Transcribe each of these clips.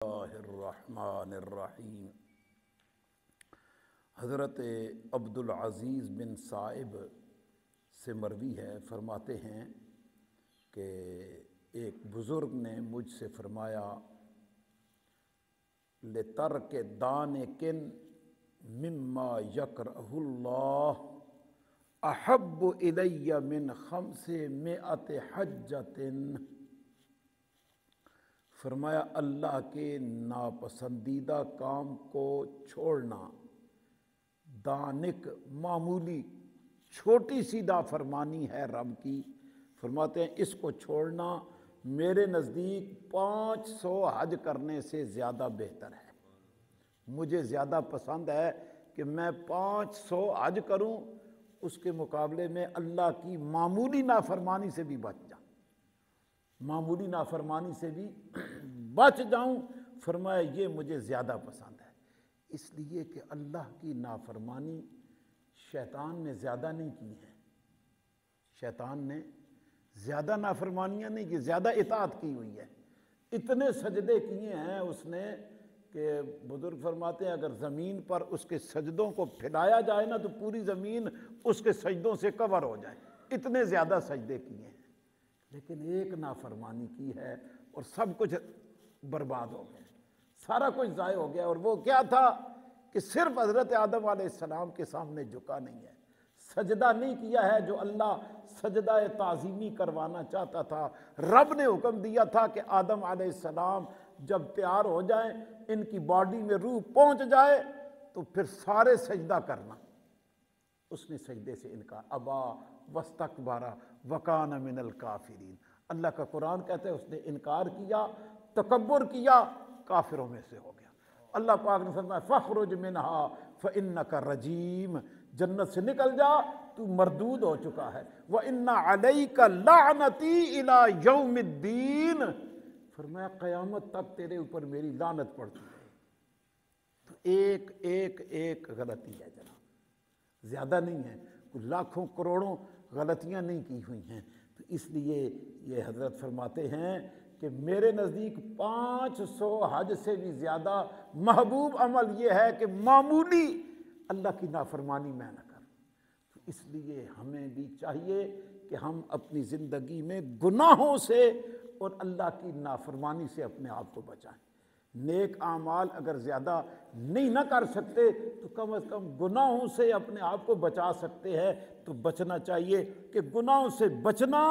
اللہ الرحمن الرحیم۔ حضرت عبدالعزیز بن صائب سے مروی ہے، فرماتے ہیں کہ ایک بزرگ نے مجھ سے فرمایا لترک دانکن مما یکرہ اللہ احب الی من 500 حجۃ۔ فرمایا اللہ کے ناپسندیدہ کام کو چھوڑنا، دانک معمولی چھوٹی سی نافرمانی ہے رب کی، فرماتے ہیں اس کو چھوڑنا میرے نزدیک 500 حج کرنے سے زیادہ بہتر ہے۔ مجھے زیادہ پسند ہے کہ میں 500 حج کروں، اس کے مقابلے میں اللہ کی معمولی نافرمانی سے بھی بچ جاؤں، معمولی نافرمانی سے بھی بچ جاؤں۔ فرمایا یہ مجھے زیادہ پسند ہے، اس لیے کہ اللہ کی نافرمانی شیطان نے زیادہ نہیں کی ہے، شیطان نے زیادہ نافرمانیاں نہیں کی، زیادہ اطاعت کی ہوئی ہے۔ اتنے سجدے کیے ہیں اس نے کہ بزرگ فرماتے ہیں اگر زمین پر اس کے سجدوں کو پھیلایا جائے نا تو پوری زمین اس کے سجدوں سے کور ہو جائے، اتنے زیادہ سجدے کیے ہیں، لیکن ایک نافرمانی کی ہے اور سب کچھ برباد ہو گیا، سارا کچھ ضائع ہو گیا۔ اور وہ کیا تھا کہ صرف حضرت آدم علیہ السلام کے سامنے جھکا نہیں ہے، سجدہ نہیں کیا ہے جو اللہ سجدہ تعظیمی کروانا چاہتا تھا۔ رب نے حکم دیا تھا کہ آدم علیہ السلام جب تیار ہو جائیں، ان کی باڈی میں روح پہنچ جائے تو پھر سارے سجدہ کرنا، اس نے سجدے سے انکار، ابا واستکبر وکان من الکافرین۔ اللہ کا قرآن کہتا ہے اس نے انکار کیا، تکبر کیا، کافروں میں سے ہو گیا۔ اللہ پاک نے فرمایا فاخرج منہا فانک رجیم، جنت سے نکل جا تو مردود ہو چکا ہے، وان علیک لعنتی الی یوم الدین، فرمایا قیامت تک تیرے اوپر میری لعنت پڑ چکی ہے۔ تو ایک غلطی ہے جناب، زیادہ نہیں ہے، لاکھوں کروڑوں غلطیاں نہیں کی ہوئی ہیں۔ تو اس لیے یہ حضرت فرماتے ہیں کہ میرے نزدیک 500 حج سے بھی زیادہ محبوب عمل یہ ہے کہ معمولی اللہ کی نافرمانی میں نہ کروں۔ تو اس لیے ہمیں بھی چاہیے کہ ہم اپنی زندگی میں گناہوں سے اور اللہ کی نافرمانی سے اپنے آپ کو بچائیں۔ نیک اعمال اگر زیادہ نہیں نہ کر سکتے تو کم از کم گناہوں سے اپنے آپ کو بچا سکتے ہیں تو بچنا چاہیے، کہ گناہوں سے بچنا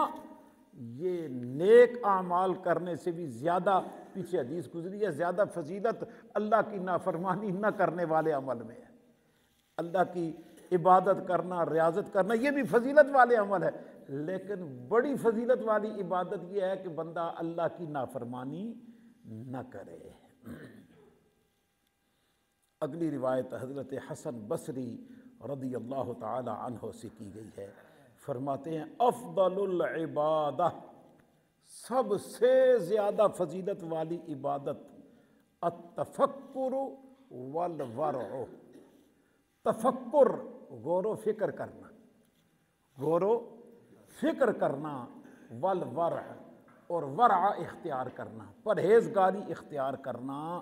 یہ نیک اعمال کرنے سے بھی زیادہ، پیچھے حدیث گزری ہے، زیادہ فضیلت اللہ کی نافرمانی نہ کرنے والے عمل میں ہے۔ اللہ کی عبادت کرنا، ریاضت کرنا یہ بھی فضیلت والے عمل ہے، لیکن بڑی فضیلت والی عبادت یہ ہے کہ بندہ اللہ کی نافرمانی نہ کرے۔ اگلی روایت حضرت حسن بصری رضی اللہ تعالی عنہ سے کی گئی ہے، فرماتے ہیں افضل العبادہ، سب سے زیادہ فضیلت والی عبادت التفکر والورع، تفکر غور و فکر کرنا، غور و فکر کرنا، والورع اور ورع اختیار کرنا، پرہیزگاری اختیار کرنا،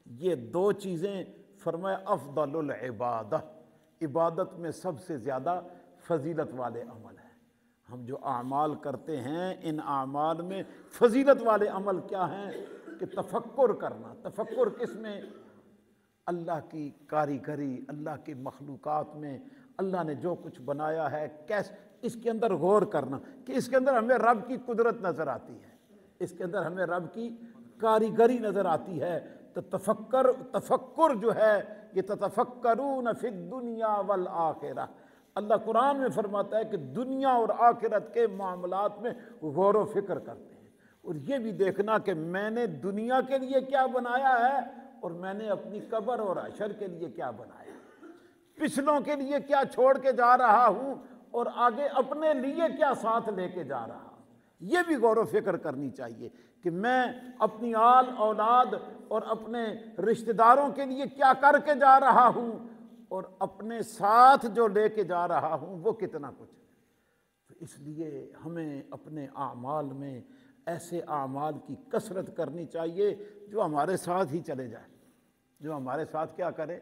یہ دو چیزیں فرمایا افضل العبادہ، عبادت میں سب سے زیادہ فضیلت والے عمل ہیں۔ ہم جو اعمال کرتے ہیں ان اعمال میں فضیلت والے عمل کیا ہیں کہ تفکر کرنا۔ تفکر کس میں؟ اللہ کی کاریگری، اللہ کی مخلوقات میں اللہ نے جو کچھ بنایا ہے کیسے، اس کے اندر غور کرنا کہ اس کے اندر ہمیں رب کی قدرت نظر آتی ہے، اس کے اندر ہمیں رب کی کاریگری نظر آتی ہے۔ تو تفکر جو ہے یہ تتفکرون فی الدنیا والآخرہ، اللہ قرآن میں فرماتا ہے کہ دنیا اور آخرت کے معاملات میں غور و فکر کرتے ہیں، اور یہ بھی دیکھنا کہ میں نے دنیا کے لیے کیا بنایا ہے اور میں نے اپنی قبر اور حشر کے لیے کیا بنایا ہے، پچھلوں کے لیے کیا چھوڑ کے جا رہا ہوں اور آگے اپنے لیے کیا ساتھ لے کے جا رہا ہوں۔ یہ بھی غور و فکر کرنی چاہیے کہ میں اپنی آل اولاد اور اپنے رشتہ داروں کے لیے کیا کر کے جا رہا ہوں اور اپنے ساتھ جو لے کے جا رہا ہوں وہ کتنا کچھ ہے۔ تو اس لیے ہمیں اپنے اعمال میں ایسے اعمال کی کثرت کرنی چاہیے جو ہمارے ساتھ ہی چلے جائیں، جو ہمارے ساتھ کیا کرے،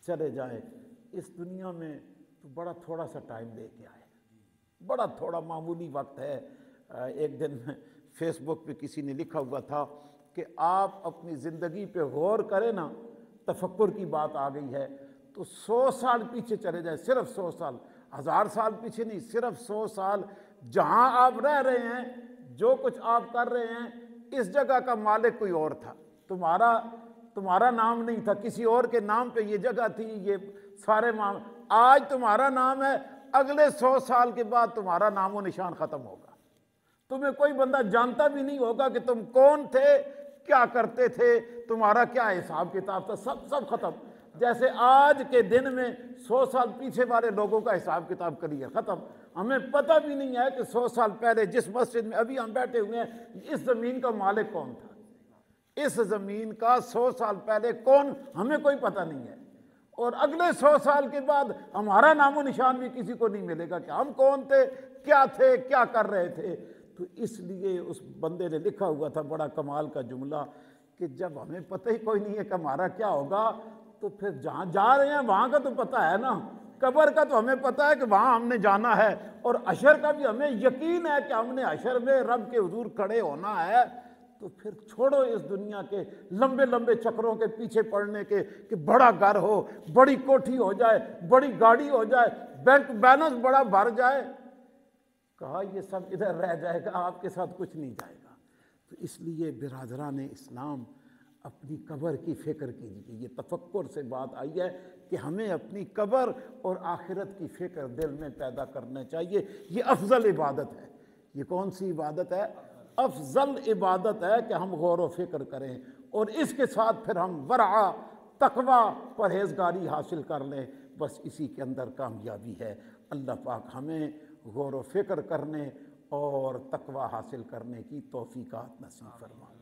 چلے جائیں۔ اس دنیا میں تو بڑا تھوڑا سا ٹائم لے کے آئے، بڑا تھوڑا معمولی وقت ہے۔ ایک دن فیس بک پہ کسی نے لکھا ہوا تھا کہ آپ اپنی زندگی پہ غور کریں نا، تفکر کی بات آ گئی ہے، تو 100 سال پیچھے چلے جائیں، صرف 100 سال، 1000 سال پیچھے نہیں، صرف 100 سال جہاں آپ رہ رہے ہیں، جو کچھ آپ کر رہے ہیں، اس جگہ کا مالک کوئی اور تھا، تمہارا نام نہیں تھا، کسی اور کے نام پہ یہ جگہ تھی، یہ سارے آج تمہارا نام ہے، اگلے 100 سال کے بعد تمہارا نام و نشان ختم ہوگا، تمہیں کوئی بندہ جانتا بھی نہیں ہوگا کہ تم کون تھے، کیا کرتے تھے، تمہارا کیا حساب کتاب تھا، سب ختم۔ جیسے آج کے دن میں 100 سال پیچھے والے لوگوں کا حساب کتاب کلیئر ختم، ہمیں پتہ بھی نہیں ہے کہ 100 سال پہلے جس مسجد میں ابھی ہم بیٹھے ہوئے ہیں، اس زمین کا مالک کون تھا، اس زمین کا 100 سال پہلے کون، ہمیں کوئی پتہ نہیں ہے، اور اگلے 100 سال کے بعد ہمارا نام و نشان بھی کسی کو نہیں ملے گا کہ ہم کون تھے، کیا کر رہے تھے۔ تو اس لیے اس بندے نے لکھا ہوا تھا بڑا کمال کا جملہ کہ جب ہمیں پتہ ہی کوئی نہیں ہے کہ ہمارا کیا ہوگا، تو پھر جہاں جا رہے ہیں وہاں کا تو پتہ ہے نا، قبر کا تو ہمیں پتہ ہے کہ وہاں ہم نے جانا ہے، اور حشر کا بھی ہمیں یقین ہے کہ ہم نے حشر میں رب کے حضور کھڑے ہونا ہے۔ تو پھر چھوڑو اس دنیا کے لمبے لمبے چکروں کے پیچھے پڑنے کے کہ بڑا گھر ہو، بڑی کوٹھی ہو جائے، بڑی گاڑی ہو جائے، بینک بیلنس بڑا بھر جائے، کہا یہ سب ادھر رہ جائے گا، آپ کے ساتھ کچھ نہیں جائے گا۔ تو اس لیے برادران اسلام اپنی قبر کی فکر کیجیے، یہ تفکر سے بات آئی ہے کہ ہمیں اپنی قبر اور آخرت کی فکر دل میں پیدا کرنا چاہیے۔ یہ افضل عبادت ہے۔ یہ کون سی عبادت ہے؟ افضل عبادت ہے کہ ہم غور و فکر کریں، اور اس کے ساتھ پھر ہم ورع، تقوی، پرہیزگاری حاصل کر لیں، بس اسی کے اندر کامیابی ہے۔ اللہ پاک ہمیں غور و فکر کرنے اور تقوی حاصل کرنے کی توفیقات نصیب فرمائے۔